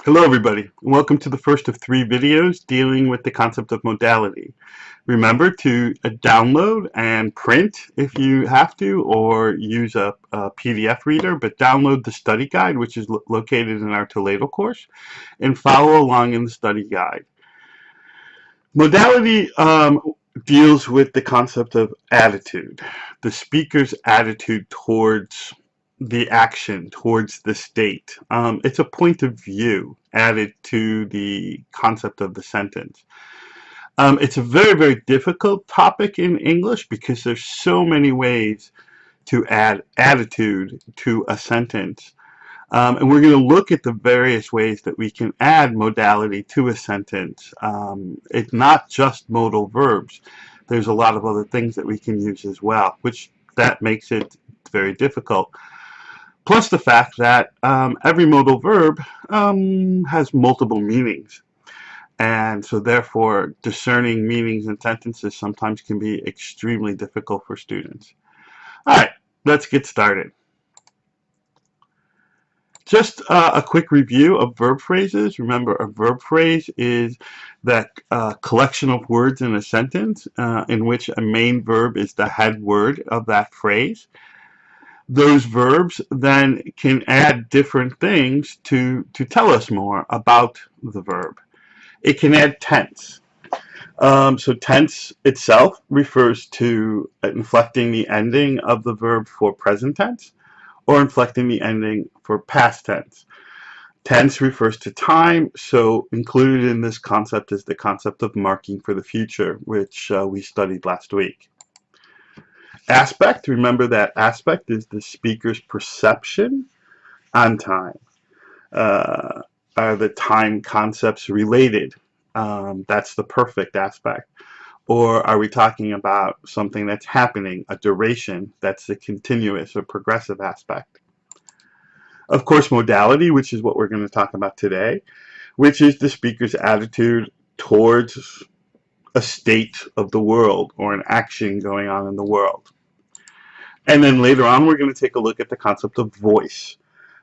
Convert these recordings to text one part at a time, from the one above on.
Hello everybody, and welcome to the first of 3 videos dealing with the concept of modality. Remember to download and print if you have to, or use a PDF reader, but download the study guide, which is located in our Toledo course, and follow along in the study guide. Modality deals with the concept of attitude, the speaker's attitude towards the action, towards the state. It's a point of view added to the concept of the sentence. It's a very, very difficult topic in English because there's so many ways to add attitude to a sentence. And we're going to look at the various ways that we can add modality to a sentence. It's not just modal verbs. There's a lot of other things that we can use as well, which that makes it very difficult. Plus the fact that every modal verb has multiple meanings. And so therefore, discerning meanings in sentences sometimes can be extremely difficult for students. All right, let's get started. Just a quick review of verb phrases. Remember, a verb phrase is that collection of words in a sentence in which a main verb is the head word of that phrase. Those verbs then can add different things to tell us more about the verb. It can add tense. So tense itself refers to inflecting the ending of the verb for present tense or inflecting the ending for past tense. Tense refers to time, so included in this concept is the concept of marking for the future, which we studied last week. Aspect, remember that aspect is the speaker's perception on time. Are the time concepts related? That's the perfect aspect. Or are we talking about something that's happening, a duration, that's the continuous or progressive aspect? Of course, modality, which is what we're going to talk about today, which is the speaker's attitude towards a state of the world or an action going on in the world. And then later on, we're going to take a look at the concept of voice.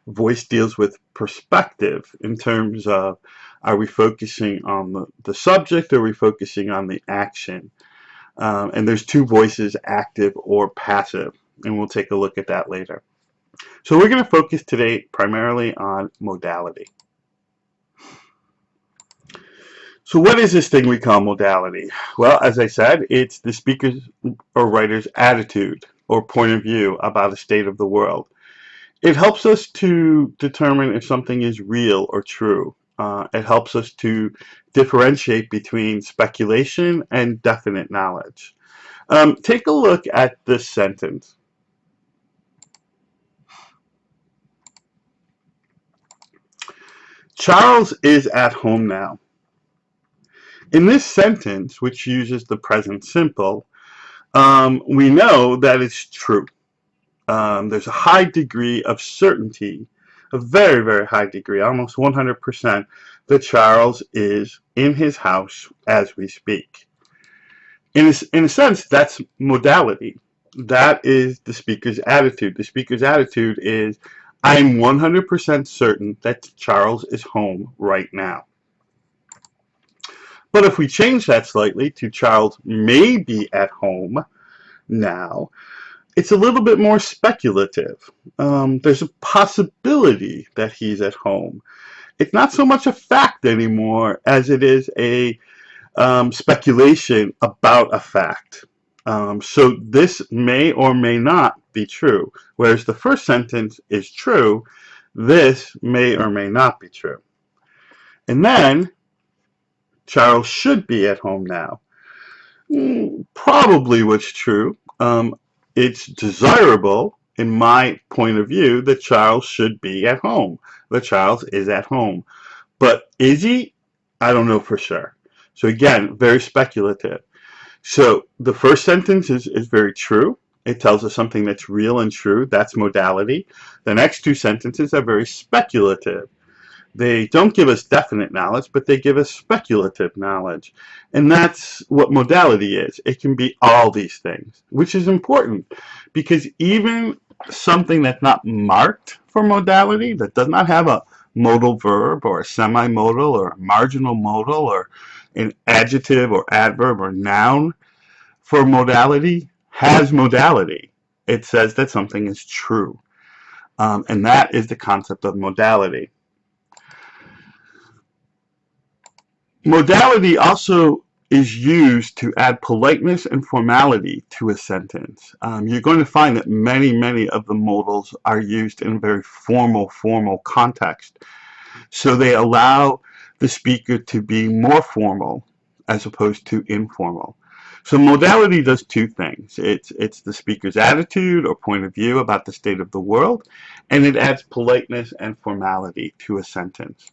Voice deals with perspective in terms of, are we focusing on the subject or are we focusing on the action? And there's two voices, active or passive, and we'll take a look at that later. So we're going to focus today primarily on modality. So what is this thing we call modality? Well, as I said, it's the speaker's or writer's attitude or point of view about a state of the world. It helps us to determine if something is real or true. It helps us to differentiate between speculation and definite knowledge. Take a look at this sentence. Charles is at home now. In this sentence, which uses the present simple, we know that it's true. There's a high degree of certainty, a very, very high degree, almost 100%, that Charles is in his house as we speak. In a sense, that's modality. That is the speaker's attitude. The speaker's attitude is, I'm 100% certain that Charles is home right now. But if we change that slightly to Charles may be at home now, it's a little bit more speculative. There's a possibility that he's at home. It's not so much a fact anymore as it is a speculation about a fact. So this may or may not be true. Whereas the first sentence is true, this may or may not be true. And then, Charles should be at home now. Probably what's true. It's desirable, in my point of view, that Charles should be at home. That Charles is at home. But is he? I don't know for sure. So again, very speculative. So the first sentence is very true. It tells us something that's real and true. That's modality. The next two sentences are very speculative. They don't give us definite knowledge, but they give us speculative knowledge. And that's what modality is. It can be all these things, which is important because even something that's not marked for modality, that does not have a modal verb or a semi-modal or a marginal modal or an adjective or adverb or noun for modality has modality. It says that something is true. And that is the concept of modality. Modality also is used to add politeness and formality to a sentence. You're going to find that many of the modals are used in a very formal context. So they allow the speaker to be more formal as opposed to informal. So modality does two things. It's the speaker's attitude or point of view about the state of the world, and it adds politeness and formality to a sentence.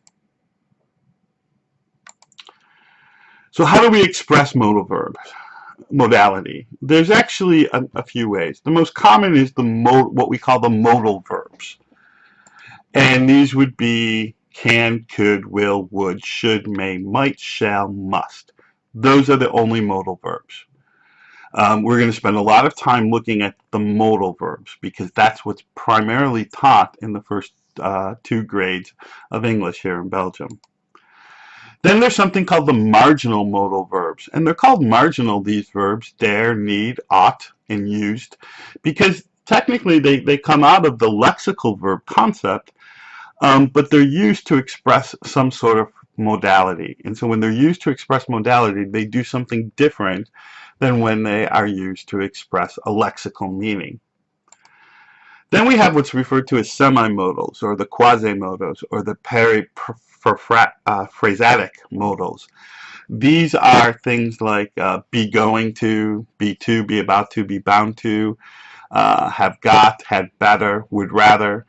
So how do we express modal verbs? Modality. There's actually a few ways. The most common is what we call the modal verbs. And these would be can, could, will, would, should, may, might, shall, must. Those are the only modal verbs. We're going to spend a lot of time looking at the modal verbs because that's what's primarily taught in the first 2 grades of English here in Belgium. Then there's something called the marginal modal verbs. And they're called marginal, these verbs, dare, need, ought, and used, because technically they come out of the lexical verb concept, but they're used to express some sort of modality. And so when they're used to express modality, they do something different than when they are used to express a lexical meaning. Then we have what's referred to as semi-modals, or the quasi-modals, or the periphrasatic modals. These are things like be going to, be about to, be bound to, have got, had better, would rather.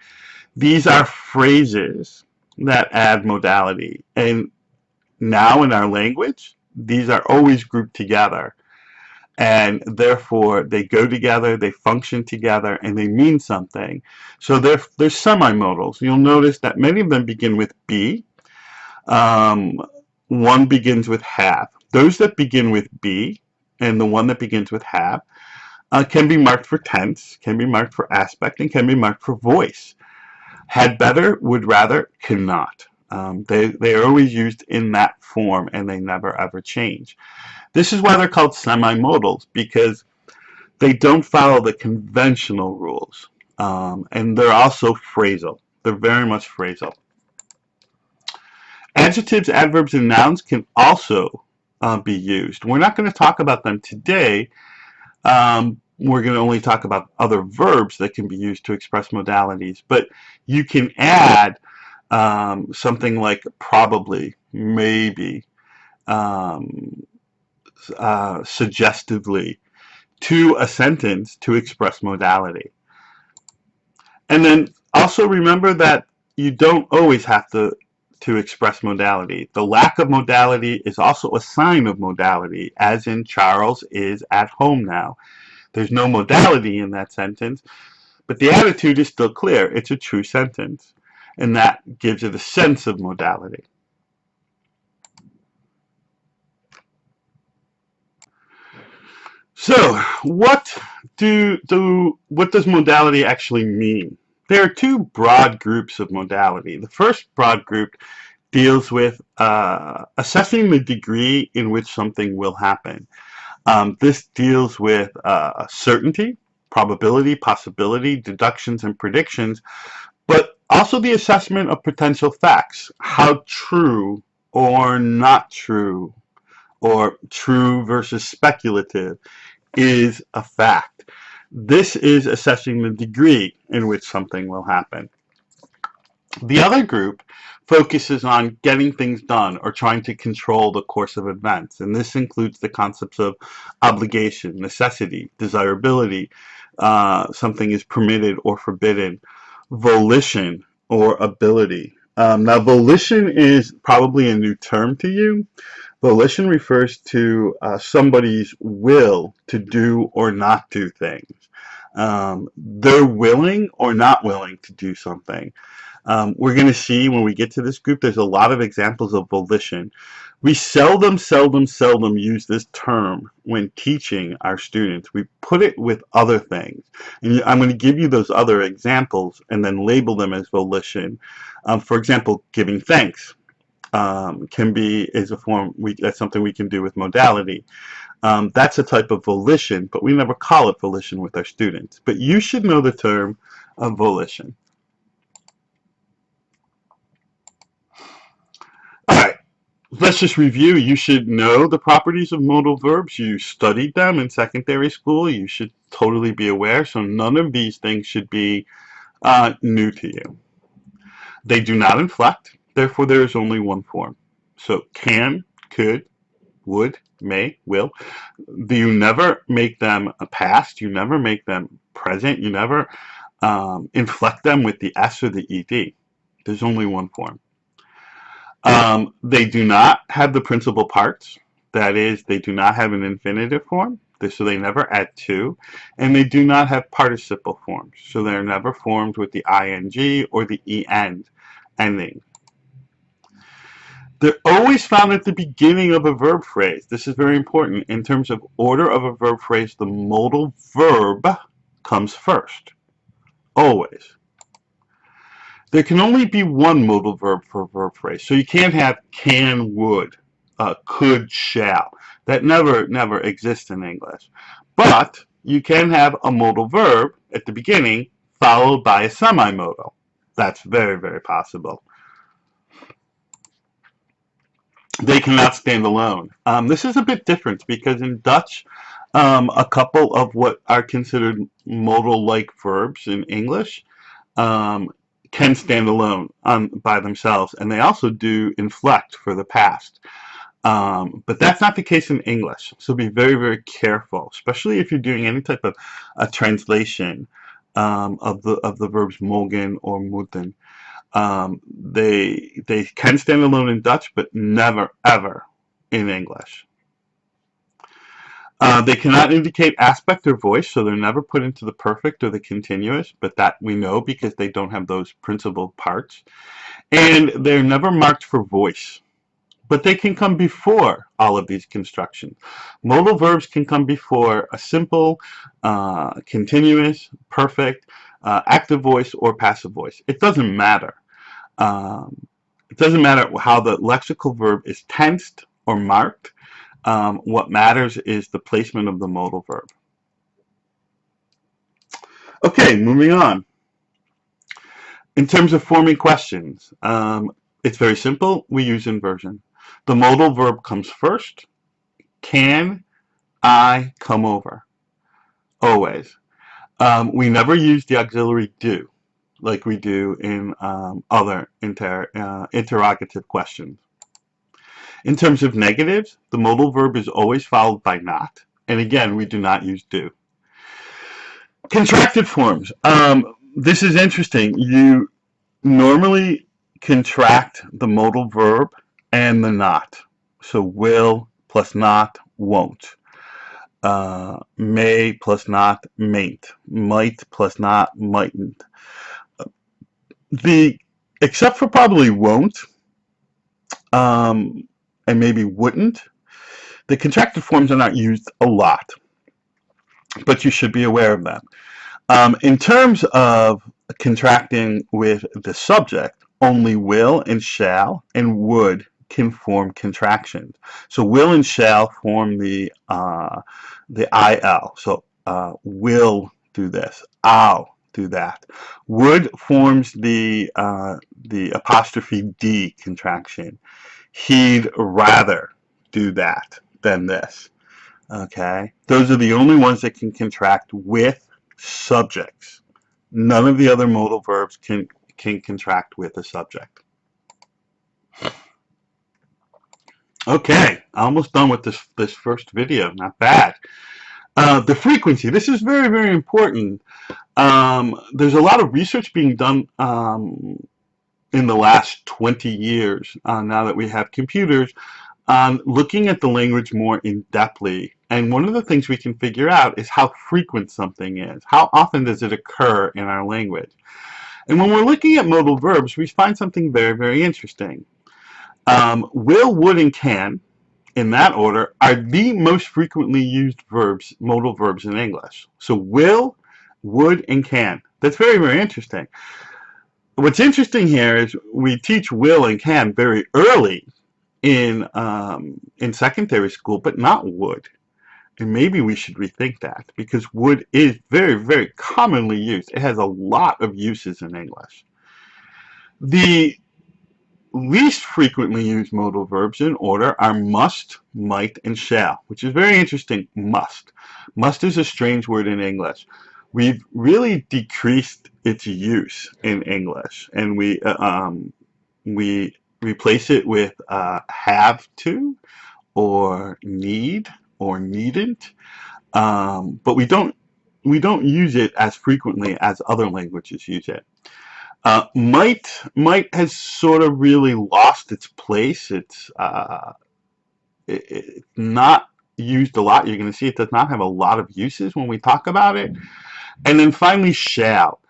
These are phrases that add modality. And now in our language, these are always grouped together. And therefore they go together, they function together, and they mean something. So they're semi-modals. You'll notice that many of them begin with be. One begins with have. Those that begin with be and the one that begins with have can be marked for tense, can be marked for aspect, and can be marked for voice. Had better, would rather, cannot. They are always used in that form and they never ever change. This is why they're called semi-modals, because they don't follow the conventional rules. And they're also phrasal. They're very much phrasal. Adjectives, adverbs, and nouns can also be used. We're not going to talk about them today. We're going to only talk about other verbs that can be used to express modalities. But you can add something like probably, maybe, suggestively to a sentence to express modality. And then also remember that you don't always have to express modality. The lack of modality is also a sign of modality, as in Charles is at home now. There's no modality in that sentence, but the attitude is still clear. It's a true sentence, and that gives it a sense of modality. So, what does modality actually mean? There are 2 broad groups of modality. The first broad group deals with assessing the degree in which something will happen. This deals with certainty, probability, possibility, deductions, and predictions, but also the assessment of potential facts, how true or not true, or true versus speculative, is a fact. This is assessing the degree in which something will happen. The other group focuses on getting things done or trying to control the course of events, and this includes the concepts of obligation, necessity, desirability, something is permitted or forbidden, volition, or ability. Now, volition is probably a new term to you. Volition refers to somebody's will to do or not do things. They're willing or not willing to do something. We're going to see when we get to this group, there's a lot of examples of volition. We seldom use this term when teaching our students. We put it with other things. And I'm going to give you those other examples and then label them as volition. For example, giving thanks is a form, that's something we can do with modality. That's a type of volition, but we never call it volition with our students. But you should know the term of volition. All right, let's just review. You should know the properties of modal verbs. You studied them in secondary school. You should totally be aware. So none of these things should be new to you. They do not inflect. Therefore, there is only one form. So can, could, would, may, will. You never make them a past. You never make them present. You never inflect them with the S or the ED. There's only one form. They do not have the principal parts. That is, they do not have an infinitive form, so they never add to, and they do not have participle forms, so they're never formed with the ing or the en ending. They're always found at the beginning of a verb phrase. This is very important. In terms of order of a verb phrase, the modal verb comes first, always. There can only be one modal verb for a verb phrase. So you can't have can, would, could, shall. That never exists in English. But you can have a modal verb at the beginning followed by a semi-modal. That's very possible. They cannot stand alone. This is a bit different because in Dutch, a couple of what are considered modal-like verbs in English can stand alone by themselves, and they also do inflect for the past. But that's not the case in English, so be very careful, especially if you're doing any type of a translation of the verbs mogen or moeten. They can stand alone in Dutch, but never ever in English. They cannot indicate aspect or voice, so they're never put into the perfect or the continuous, but that we know because they don't have those principal parts. And they're never marked for voice, but they can come before all of these constructions. Modal verbs can come before a simple, continuous, perfect, active voice, or passive voice. It doesn't matter. It doesn't matter how the lexical verb is tensed or marked. What matters is the placement of the modal verb. Okay, moving on. In terms of forming questions, it's very simple. We use inversion. The modal verb comes first. Can I come over? Always. We never use the auxiliary do like we do in other interrogative questions. In terms of negatives, the modal verb is always followed by not, and again, we do not use do. Contracted forms. This is interesting. You normally contract the modal verb and the not. So will plus not, won't. May plus not, mayn't. Might plus not, mightn't. Except for probably won't, and maybe wouldn't, the contracted forms are not used a lot, but you should be aware of them. In terms of contracting with the subject, only will and shall and would can form contractions. So will and shall form the IL. So will do this, I'll do that. Would forms the apostrophe D contraction. He'd rather do that than this. Okay, those are the only ones that can contract with subjects. None of the other modal verbs can contract with a subject. Okay, almost done with this first video. Not bad. The frequency. This is very important. There's a lot of research being done in the last 20 years, now that we have computers, looking at the language more in-depthly And one of the things we can figure out is how frequent something is. How often does it occur in our language? And when we're looking at modal verbs, we find something very, very interesting. Will, would, and can, in that order, are the most frequently used verbs, modal verbs in English. So will, would, and can. That's very, very interesting. What's interesting here is we teach will and can very early in secondary school, but not would. And maybe we should rethink that because would is very, very commonly used. It has a lot of uses in English. The least frequently used modal verbs in order are must, might, and shall, which is very interesting. Must. Must is a strange word in English. We've really decreased its use in English, and we replace it with have to, or need, or needn't. But we don't use it as frequently as other languages use it. Might has sort of really lost its place. It's not used a lot. You're going to see it does not have a lot of uses when we talk about it. And then finally, shall.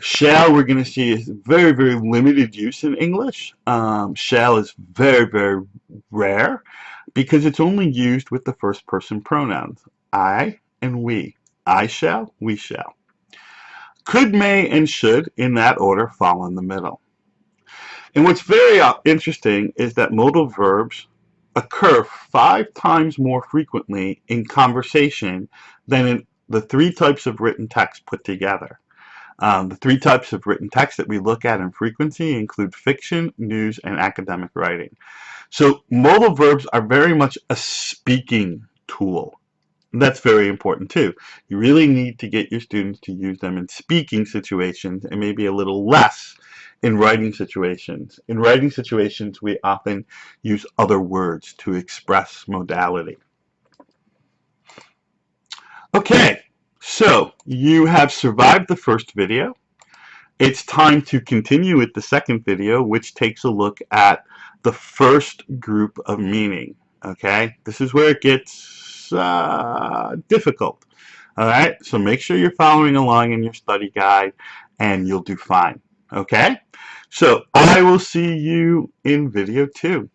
Shall, we're going to see, is very, very limited use in English. Shall is very, very rare because it's only used with the first person pronouns, I and we. I shall, we shall. Could, may, and should, in that order, fall in the middle. And what's very interesting is that modal verbs occur 5 times more frequently in conversation than in the 3 types of written text put together. The 3 types of written text that we look at in frequency include fiction, news, and academic writing. So modal verbs are very much a speaking tool. That's very important too. You really need to get your students to use them in speaking situations and maybe a little less in writing situations. In writing situations, we often use other words to express modality. Okay, so you have survived the first video. It's time to continue with the second video, which takes a look at the first group of meaning. Okay, this is where it gets difficult. All right, so make sure you're following along in your study guide and you'll do fine. Okay, so I will see you in video 2.